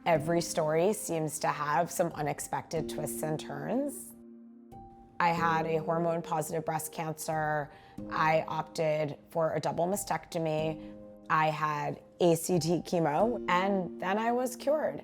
Every story seems to have some unexpected twists and turns. I had a hormone-positive breast cancer. I opted for a double mastectomy. I had ACT chemo, and then I was cured.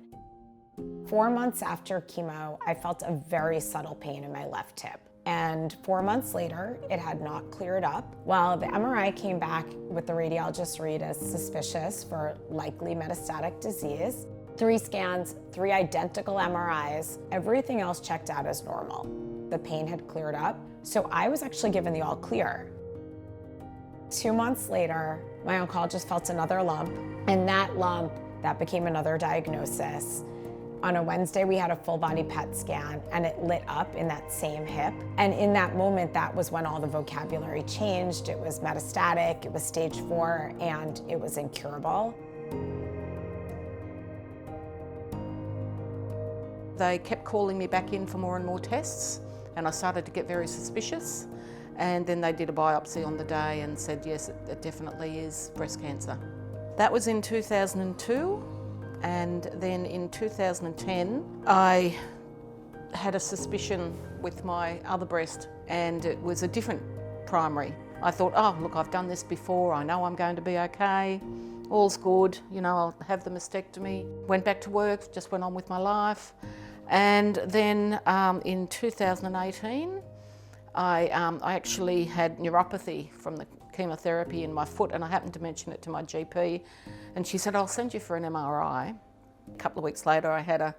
4 months after chemo, I felt a very subtle pain in my left hip. And 4 months later, it had not cleared up. Well, the MRI came back with the radiologist read as suspicious for likely metastatic disease. 3 scans, 3 identical MRIs, everything else checked out as normal. The pain had cleared up, so I was actually given the all clear. 2 months later, my oncologist felt another lump, and that became another diagnosis. On a Wednesday, we had a full body PET scan, and it lit up in that same hip. And in that moment, that was when all the vocabulary changed. It was metastatic, it was stage 4, and it was incurable. They kept calling me back in for more and more tests, and I started to get very suspicious. And then they did a biopsy on the day and said, yes, it definitely is breast cancer. That was in 2002. And then in 2010, I had a suspicion with my other breast, and it was a different primary. I thought, oh, look, I've done this before. I know I'm going to be okay. All's good. You know, I'll have the mastectomy. Went back to work, just went on with my life. And then in 2018, I actually had neuropathy from the chemotherapy in my foot, and I happened to mention it to my GP, and she said, I'll send you for an MRI. A couple of weeks later, I had a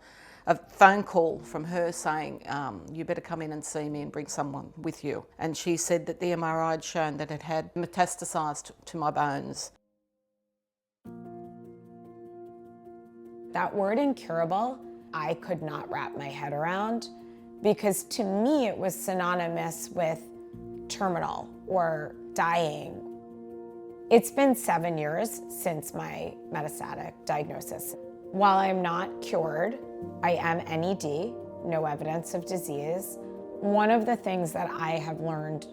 phone call from her saying, you better come in and see me and bring someone with you. And she said that the MRI had shown that it had metastasised to my bones. That word incurable, I could not wrap my head around, because to me it was synonymous with terminal or dying. It's been 7 years since my metastatic diagnosis. While I'm not cured, I am NED, no evidence of disease. One of the things that I have learned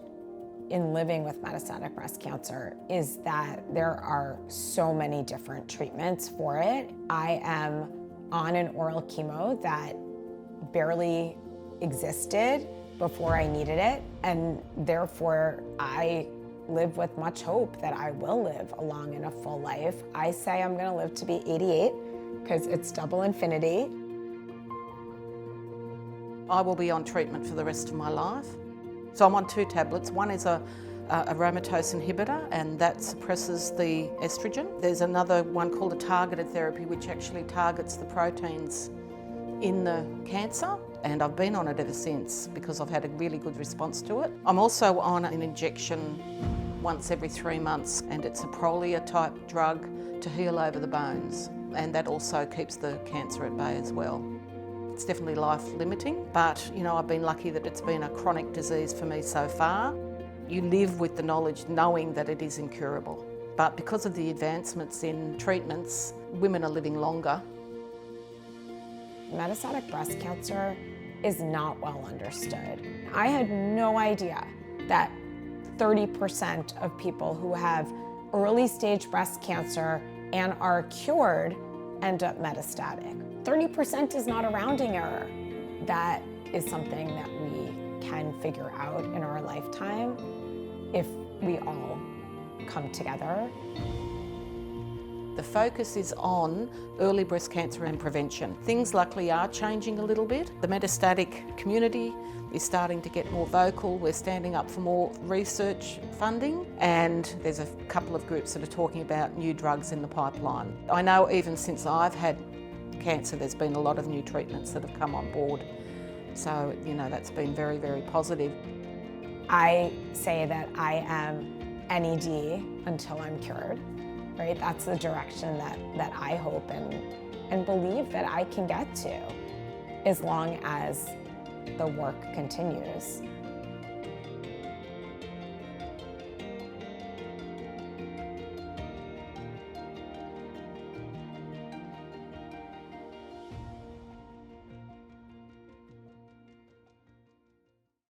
in living with metastatic breast cancer is that there are so many different treatments for it. I am on an oral chemo that barely existed before I needed it, and therefore I live with much hope that I will live a long and a full life. I say I'm gonna live to be 88 because it's double infinity. I will be on treatment for the rest of my life. So I'm on 2 tablets. One is a aromatase inhibitor, and that suppresses the estrogen. There's another one called a targeted therapy, which actually targets the proteins in the cancer, and I've been on it ever since because I've had a really good response to it. I'm also on an injection once every 3 months, and it's a Prolia type drug to heal over the bones, and that also keeps the cancer at bay as well. It's definitely life limiting, but you know, I've been lucky that it's been a chronic disease for me so far. You live with the knowledge knowing that it is incurable, but because of the advancements in treatments, women are living longer. Metastatic breast cancer is not well understood. I had no idea that 30% of people who have early stage breast cancer and are cured end up metastatic. 30% is not a rounding error. That is something that we can figure out in our lifetime if we all come together. The focus is on early breast cancer and prevention. Things luckily are changing a little bit. The metastatic community is starting to get more vocal. We're standing up for more research funding, and there's a couple of groups that are talking about new drugs in the pipeline. I know even since I've had cancer, there's been a lot of new treatments that have come on board. So, you know, that's been very, very positive. I say that I am NED until I'm cured. Right? That's the direction that I hope and believe that I can get to, as long as the work continues.